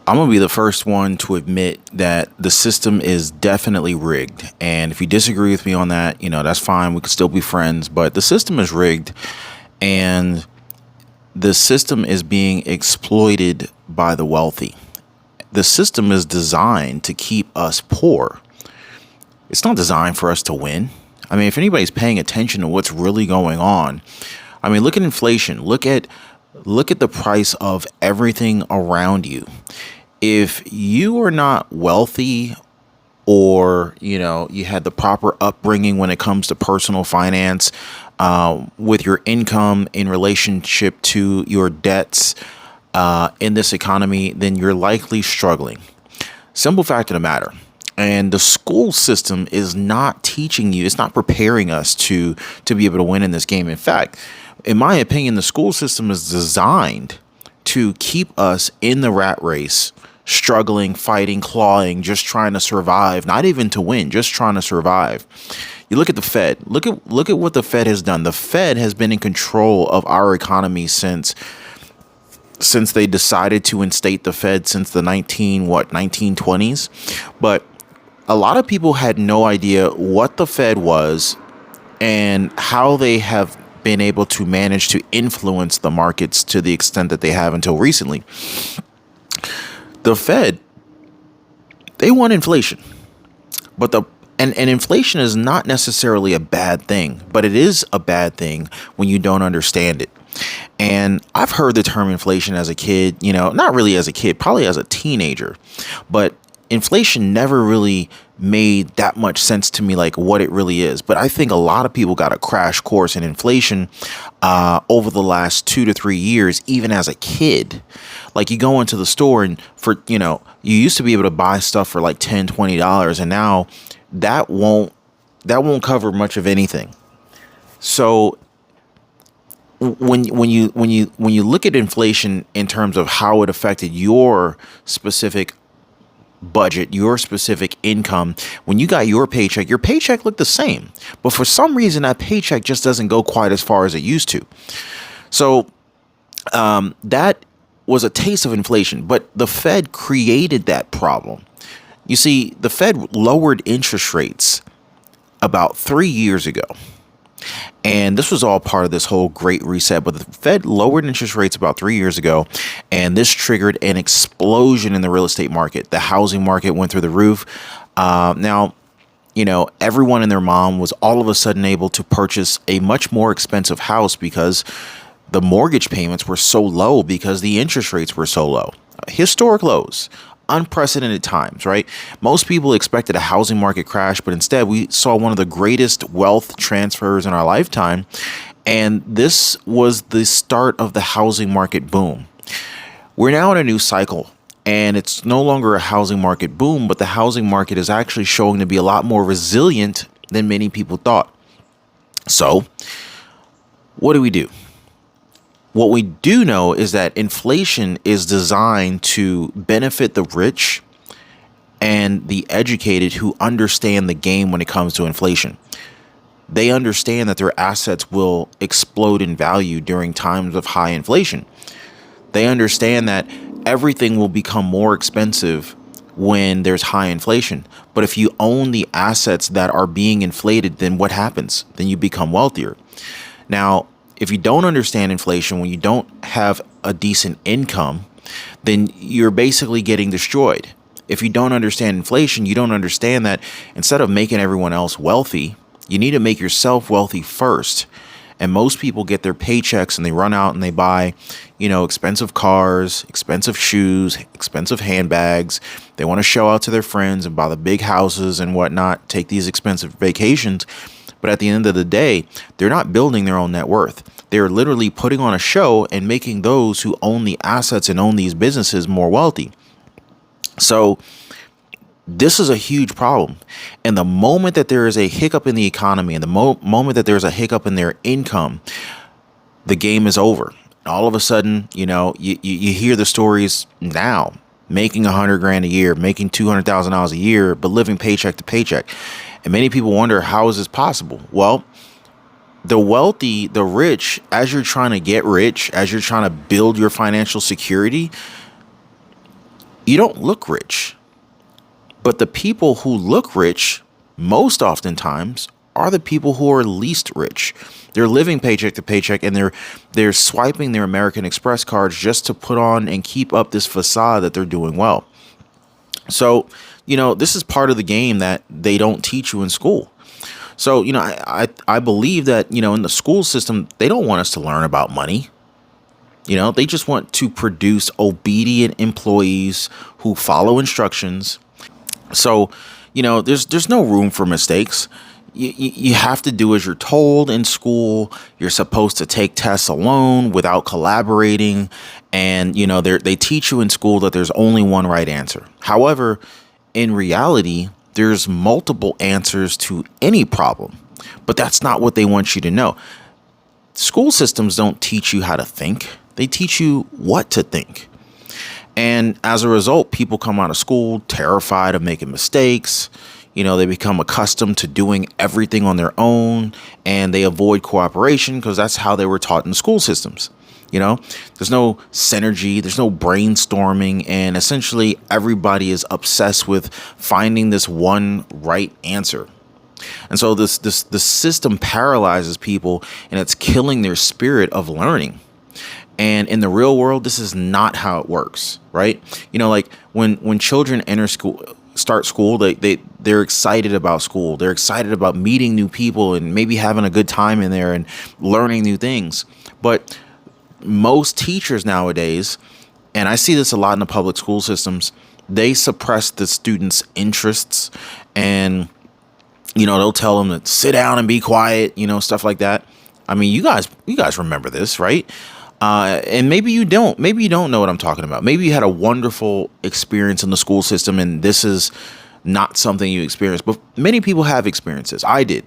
I'm going to be the first one to admit that the system is definitely rigged. And if you disagree with me on that, that's fine. We could still be friends, but the system is rigged and the system is being exploited by the wealthy. The system is designed to keep us poor. It's not designed for us to win. I mean, if anybody's paying attention to what's really going on, I mean, look at inflation. Look at the price of everything around you. If you are not wealthy or, you had the proper upbringing when it comes to personal finance, with your income in relationship to your debts in this economy, then you're likely struggling. Simple fact of the matter. And the school system is not teaching you, it's not preparing us to be able to win in this game. In fact, in my opinion, the school system is designed to keep us in the rat race, struggling, fighting, clawing, just trying to survive, not even to win, just trying to survive. You look at the Fed. Look at what the Fed has done. The Fed has been in control of our economy since they decided to instate the Fed since the 1920s. But a lot of people had no idea what the Fed was and how they have been able to manage to influence the markets to the extent that they have until recently. The Fed, they want inflation, but and inflation is not necessarily a bad thing, but it is a bad thing when you don't understand it. And I've heard the term inflation as a kid, not really as a kid, probably as a teenager, but inflation never really made that much sense to me, like what it really is. But I think a lot of people got a crash course in inflation over the last 2 to 3 years, even as a kid. Like you go into the store and you used to be able to buy stuff for like $10, $20, and now that won't cover much of anything. So when you look at inflation in terms of how it affected your specific budget, your specific income, when you got your paycheck looked the same, but for some reason that paycheck just doesn't go quite as far as it used to. So that was a taste of inflation, but the Fed created that problem. You see, the Fed lowered interest rates about 3 years ago. And this was all part of this whole great reset. But the Fed lowered interest rates about 3 years ago, and this triggered an explosion in the real estate market. The housing market went through the roof. Now, everyone and their mom was all of a sudden able to purchase a much more expensive house because the mortgage payments were so low because the interest rates were so low. Historic lows. Unprecedented times, right? Most people expected a housing market crash, but instead we saw one of the greatest wealth transfers in our lifetime. And this was the start of the housing market boom. We're now in a new cycle, and it's no longer a housing market boom, but the housing market is actually showing to be a lot more resilient than many people thought. So what do? What we do know is that inflation is designed to benefit the rich and the educated who understand the game when it comes to inflation. They understand that their assets will explode in value during times of high inflation. They understand that everything will become more expensive when there's high inflation. But if you own the assets that are being inflated, then what happens? Then you become wealthier. Now, if you don't understand inflation, when you don't have a decent income, then you're basically getting destroyed. If you don't understand inflation, you don't understand that instead of making everyone else wealthy, you need to make yourself wealthy first. And most people get their paychecks and they run out and they buy, expensive cars, expensive shoes, expensive handbags. They want to show out to their friends and buy the big houses and whatnot, take these expensive vacations. But at the end of the day, they're not building their own net worth. They're literally putting on a show and making those who own the assets and own these businesses more wealthy. So this is a huge problem. And the moment that there is a hiccup in the economy and the moment that there's a hiccup in their income, the game is over. All of a sudden, you hear the stories now, making $100,000 a year, making $200,000 a year, but living paycheck to paycheck. And many people wonder, how is this possible? Well, the wealthy, the rich, as you're trying to get rich, as you're trying to build your financial security, you don't look rich. But the people who look rich most oftentimes are the people who are least rich. They're living paycheck to paycheck, and they're swiping their American Express cards just to put on and keep up this facade that they're doing well. So, this is part of the game that they don't teach you in school. So, I believe that, in the school system, they don't want us to learn about money. They just want to produce obedient employees who follow instructions. So, there's no room for mistakes. You have to do as you're told in school. You're supposed to take tests alone without collaborating. And, they teach you in school that there's only one right answer. However, in reality, there's multiple answers to any problem. But that's not what they want you to know. School systems don't teach you how to think. They teach you what to think. And as a result, people come out of school terrified of making mistakes. They become accustomed to doing everything on their own, and they avoid cooperation because that's how they were taught in school systems. There's no synergy, there's no brainstorming, and essentially everybody is obsessed with finding this one right answer. And so the system paralyzes people, and it's killing their spirit of learning. And in the real world, this is not how it works, right? Like when children start school, they're excited about school. They're excited about meeting new people and maybe having a good time in there and learning new things. But most teachers nowadays, and I see this a lot in the public school systems, they suppress the students' interests, and they'll tell them to sit down and be quiet, stuff like that. I mean, you guys remember this, right? And maybe you don't know what I'm talking about. Maybe you had a wonderful experience in the school system and this is not something you experienced, but many people have experiences. I did.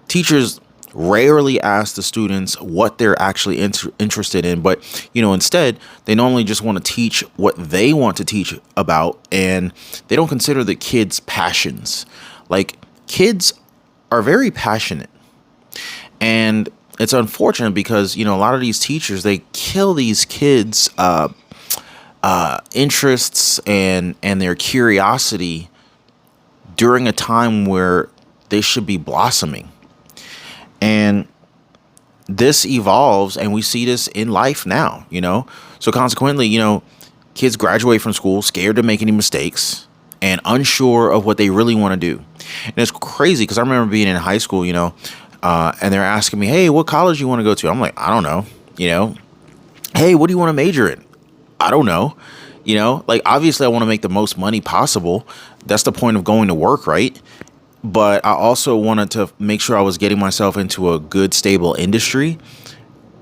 Teachers rarely ask the students what they're actually interested in, but instead they normally just want to teach what they want to teach about, and they don't consider the kids' passions. Like, kids are very passionate, and it's unfortunate because, a lot of these teachers, they kill these kids' interests and their curiosity during a time where they should be blossoming. And this evolves, and we see this in life now, So consequently, kids graduate from school scared to make any mistakes and unsure of what they really want to do. And it's crazy because I remember being in high school, and they're asking me, hey, what college you want to go to? I'm like, I don't know. Hey, what do you want to major in? I don't know. Like, obviously I want to make the most money possible. That's the point of going to work, right? But I also wanted to make sure I was getting myself into a good, stable industry.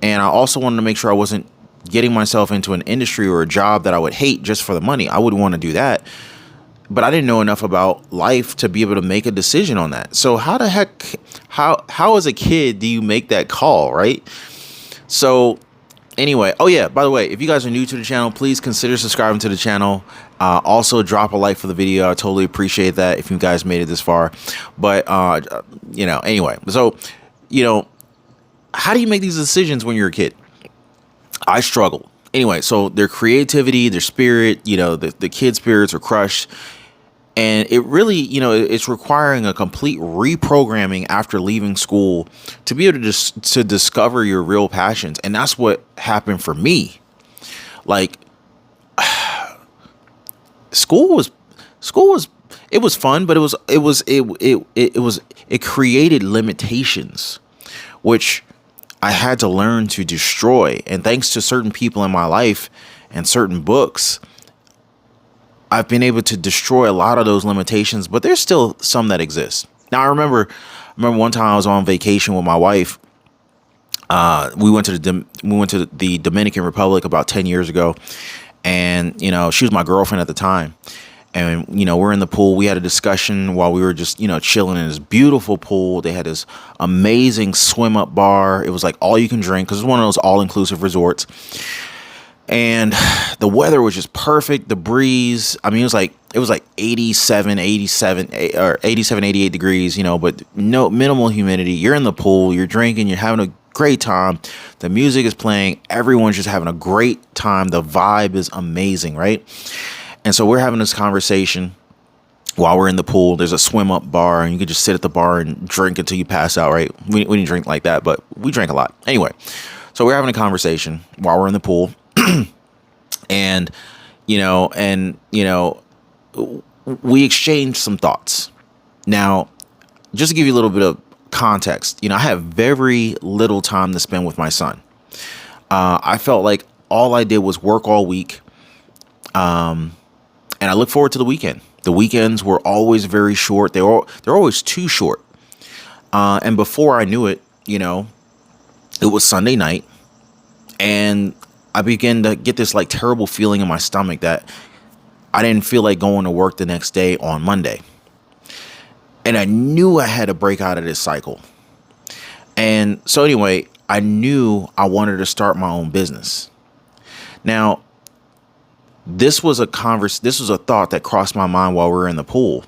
And I also wanted to make sure I wasn't getting myself into an industry or a job that I would hate just for the money. I wouldn't want to do that. But I didn't know enough about life to be able to make a decision on that. So how as a kid do you make that call, right? So anyway, oh yeah, by the way, if you guys are new to the channel, please consider subscribing to the channel. Also drop a like for the video. I totally appreciate that if you guys made it this far. But anyway, so how do you make these decisions when you're a kid? I struggled. Anyway, so their creativity, their spirit, the kid spirits are crushed. And it really, it's requiring a complete reprogramming after leaving school to be able to discover your real passions. And that's what happened for me. Like, school was it was fun, but it created limitations, which I had to learn to destroy. And thanks to certain people in my life and certain books, I've been able to destroy a lot of those limitations, but there's still some that exist. Now, I remember one time I was on vacation with my wife. We went to the Dominican Republic about 10 years ago, and she was my girlfriend at the time. And we're in the pool. We had a discussion while we were just chilling in this beautiful pool. They had this amazing swim up bar. It was like all you can drink because it's one of those all inclusive resorts. And the weather was just perfect. The breeze, I mean, it was like 87, 88 degrees, but no minimal humidity. You're in the pool, you're drinking, you're having a great time. The music is playing. Everyone's just having a great time. The vibe is amazing, right? And so we're having this conversation while we're in the pool. There's a swim up bar, and you can just sit at the bar and drink until you pass out, right? We didn't drink like that, but we drank a lot. Anyway, so we're having a conversation while we're in the pool. And, we exchanged some thoughts. Now, just to give you a little bit of context, I have very little time to spend with my son. I felt like all I did was work all week. And I look forward to the weekend. The weekends were always very short. They're always too short. And before I knew it, it was Sunday night, and I began to get this like terrible feeling in my stomach that I didn't feel like going to work the next day on Monday. And I knew I had to break out of this cycle. And so anyway, I knew I wanted to start my own business. Now, this was a thought that crossed my mind while we were in the pool.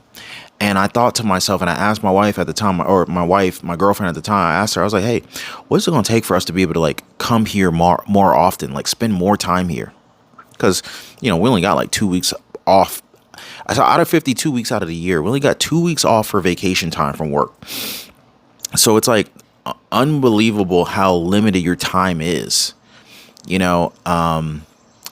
And I thought to myself, and I asked my wife at the time, or my girlfriend at the time, I asked her, I was like, hey, what's it going to take for us to be able to like come here more often, like spend more time here? Because, we only got like 2 weeks off. So out of 52 weeks out of the year, we only got 2 weeks off for vacation time from work. So it's like unbelievable how limited your time is, And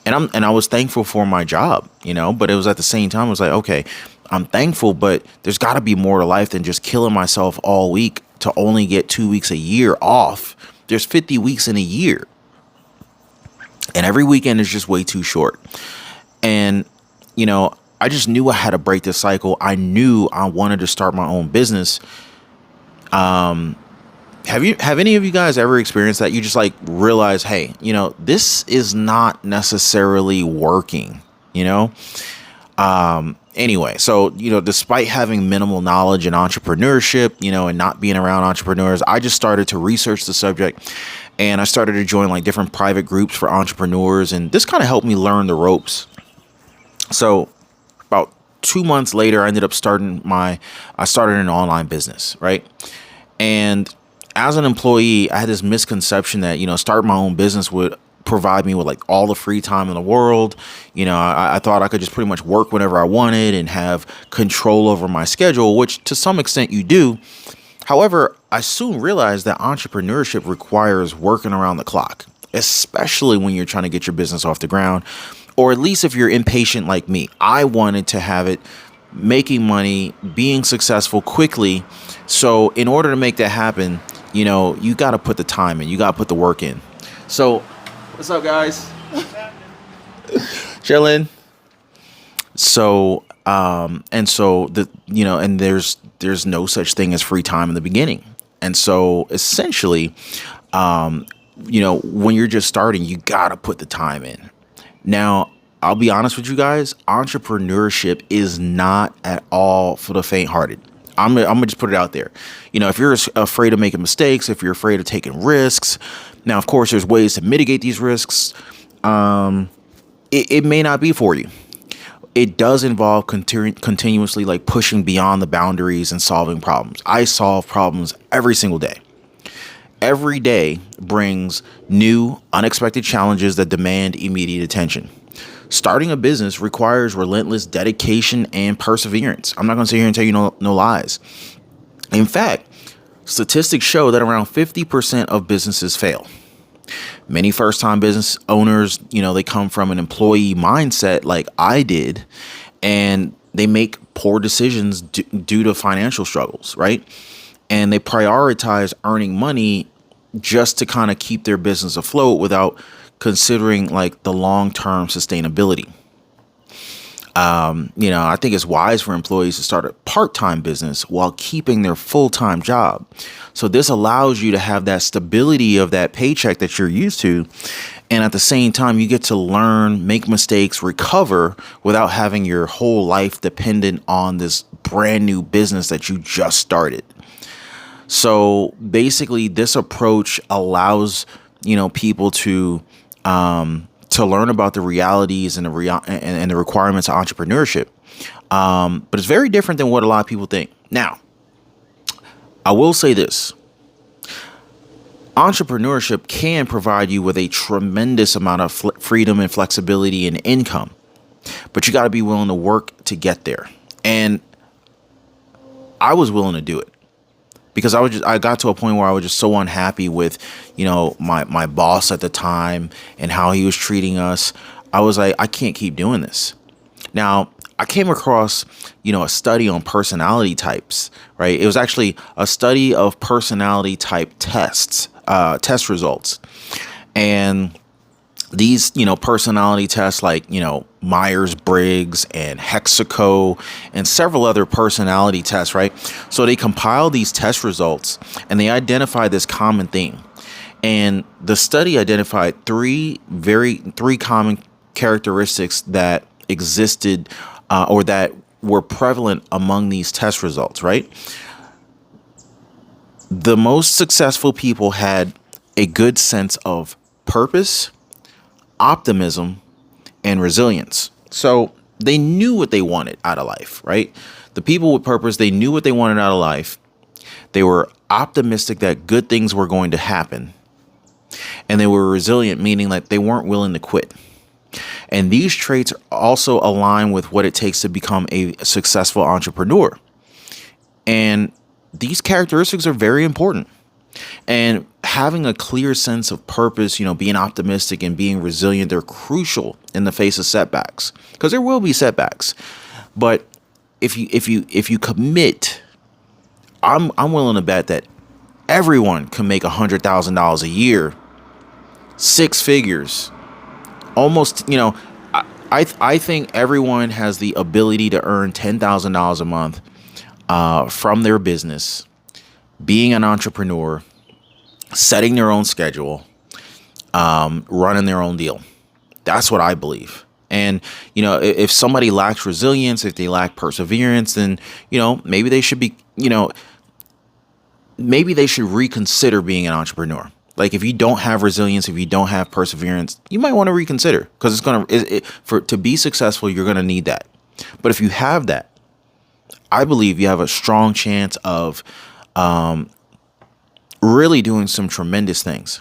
I was thankful for my job, but it was at the same time, I was like, okay, I'm thankful, but there's got to be more to life than just killing myself all week to only get 2 weeks a year off. There's 50 weeks in a year. And every weekend is just way too short. And, I just knew I had to break this cycle. I knew I wanted to start my own business. Have any of you guys ever experienced that? You just like realize, hey, this is not necessarily working, Anyway, so, despite having minimal knowledge in entrepreneurship, and not being around entrepreneurs, I just started to research the subject, and I started to join like different private groups for entrepreneurs. And this kind of helped me learn the ropes. So about 2 months later, I ended up starting an online business, right? And as an employee, I had this misconception that, starting my own business would provide me with like all the free time in the world. I thought I could just pretty much work whenever I wanted and have control over my schedule, which to some extent you do. However, I soon realized that entrepreneurship requires working around the clock, especially when you're trying to get your business off the ground, or at least if you're impatient like me. I wanted to have it making money, being successful quickly. So in order to make that happen, you got to put the time in, you got to put the work in. So what's up, guys? Chilling. So, and there's no such thing as free time in the beginning. And so essentially, when you're just starting, you gotta put the time in. Now, I'll be honest with you guys, entrepreneurship is not at all for the faint-hearted. I'm gonna just put it out there. If you're afraid of making mistakes, if you're afraid of taking risks, now, of course, there's ways to mitigate these risks. It may not be for you. It does involve continuously like pushing beyond the boundaries and solving problems. I solve problems every single day. Every day brings new, unexpected challenges that demand immediate attention. Starting a business requires relentless dedication and perseverance. I'm not going to sit here and tell you no lies. In fact, statistics show that around 50% of businesses fail. Many first-time business owners, they come from an employee mindset like I did, and they make poor decisions due to financial struggles, right? And they prioritize earning money just to kind of keep their business afloat without considering like the long-term sustainability. I think it's wise for employees to start a part-time business while keeping their full-time job. So this allows you to have that stability of that paycheck that you're used to. And at the same time, you get to learn, make mistakes, recover without having your whole life dependent on this brand new business that you just started. So basically, this approach allows, people to learn about the realities and the requirements of entrepreneurship. But it's very different than what a lot of people think. Now, I will say this. Entrepreneurship can provide you with a tremendous amount of freedom and flexibility and income, but you got to be willing to work to get there. And I was willing to do it because I got to a point where I was just so unhappy with, my boss at the time and how he was treating us. I was like, I can't keep doing this. Now, I came across, a study on personality types, right? It was actually a study of personality type tests, test results. And these, personality tests like, Myers-Briggs and Hexaco and several other personality tests, right? So they compiled these test results and they identified this common theme. And the study identified three common characteristics that existed or that were prevalent among these test results, right? The most successful people had a good sense of purpose, optimism, and resilience. So they knew what they wanted out of life, right? The people with purpose, they knew what they wanted out of life. They were optimistic that good things were going to happen. And they were resilient, meaning like they weren't willing to quit. And these traits also align with what it takes to become a successful entrepreneur. And these characteristics are very important. And having a clear sense of purpose, being optimistic and being resilient, they're crucial in the face of setbacks, because there will be setbacks. But if you commit, I'm willing to bet that everyone can make $100,000 a year, six figures. Almost, I think everyone has the ability to earn $10,000 a month from their business, being an entrepreneur, setting their own schedule, running their own deal. That's what I believe. And, if somebody lacks resilience, if they lack perseverance, then, maybe they should be, maybe they should reconsider being an entrepreneur. Like if you don't have resilience, if you don't have perseverance, you might want to reconsider, because to be successful, you're going to need that. But if you have that, I believe you have a strong chance of really doing some tremendous things.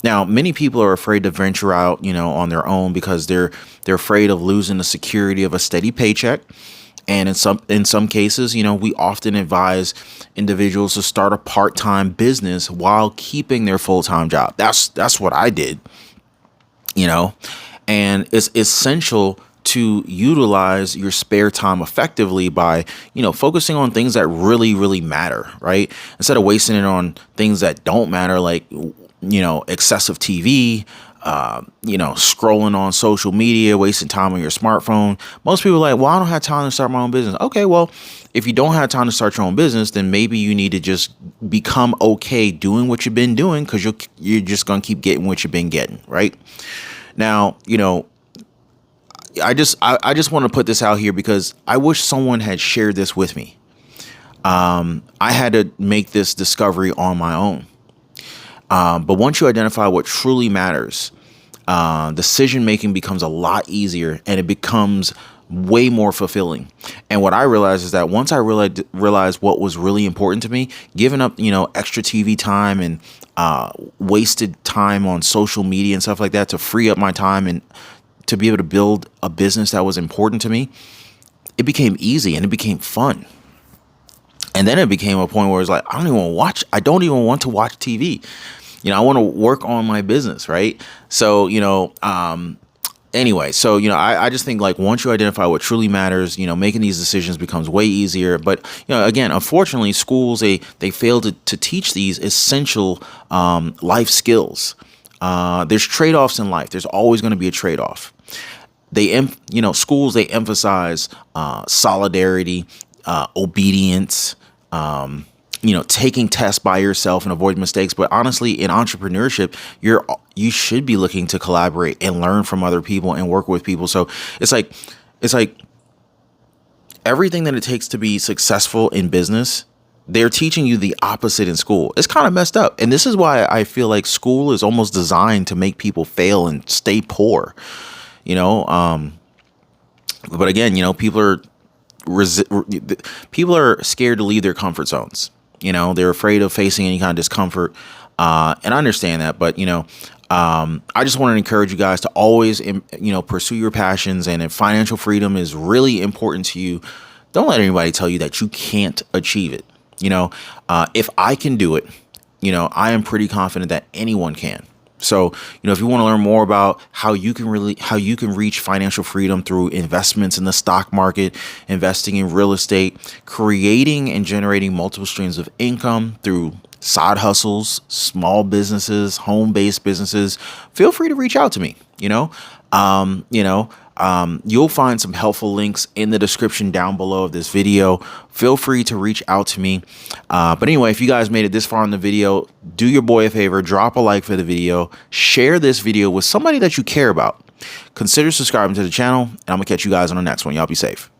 Now, many people are afraid to venture out, on their own because they're afraid of losing the security of a steady paycheck. And in some cases, we often advise individuals to start a part-time business while keeping their full-time job. That's what I did, and it's essential to utilize your spare time effectively by, focusing on things that really, really matter, right? Instead of wasting it on things that don't matter, like, excessive TV, scrolling on social media, wasting time on your smartphone. Most people are like, well, I don't have time to start my own business. Okay, well, if you don't have time to start your own business, then maybe you need to just become okay doing what you've been doing, because you're just going to keep getting what you've been getting, right? Now, I just want to put this out here because I wish someone had shared this with me. I had to make this discovery on my own. But once you identify what truly matters, decision making becomes a lot easier and it becomes way more fulfilling. And what I realized is that once I realized what was really important to me, giving up, extra TV time and wasted time on social media and stuff like that to free up my time and to be able to build a business that was important to me, it became easy and it became fun. And then it became a point where it's like, I don't even want to watch TV. I want to work on my business, right? So, anyway, so, I just think like once you identify what truly matters, making these decisions becomes way easier. But, again, unfortunately, schools, they fail to teach these essential life skills. There's trade-offs in life. There's always going to be a trade-off. Schools, they emphasize solidarity, obedience, taking tests by yourself and avoid mistakes. But honestly, in entrepreneurship, you should be looking to collaborate and learn from other people and work with people. So it's like everything that it takes to be successful in business, they're teaching you the opposite in school. It's kind of messed up. And this is why I feel like school is almost designed to make people fail and stay poor, but again, people are scared to leave their comfort zones. They're afraid of facing any kind of discomfort. And I understand that, but I just want to encourage you guys to always, pursue your passions. And if financial freedom is really important to you, don't let anybody tell you that you can't achieve it. If I can do it, I am pretty confident that anyone can. So, if you want to learn more about how you can reach financial freedom through investments in the stock market, investing in real estate, creating and generating multiple streams of income through side hustles, small businesses, home-based businesses, feel free to reach out to me. You'll find some helpful links in the description down below of this video. Feel free to reach out to me. But anyway, if you guys made it this far in the video, do your boy a favor, drop a like for the video, share this video with somebody that you care about. Consider subscribing to the channel, and I'm gonna catch you guys on the next one. Y'all be safe.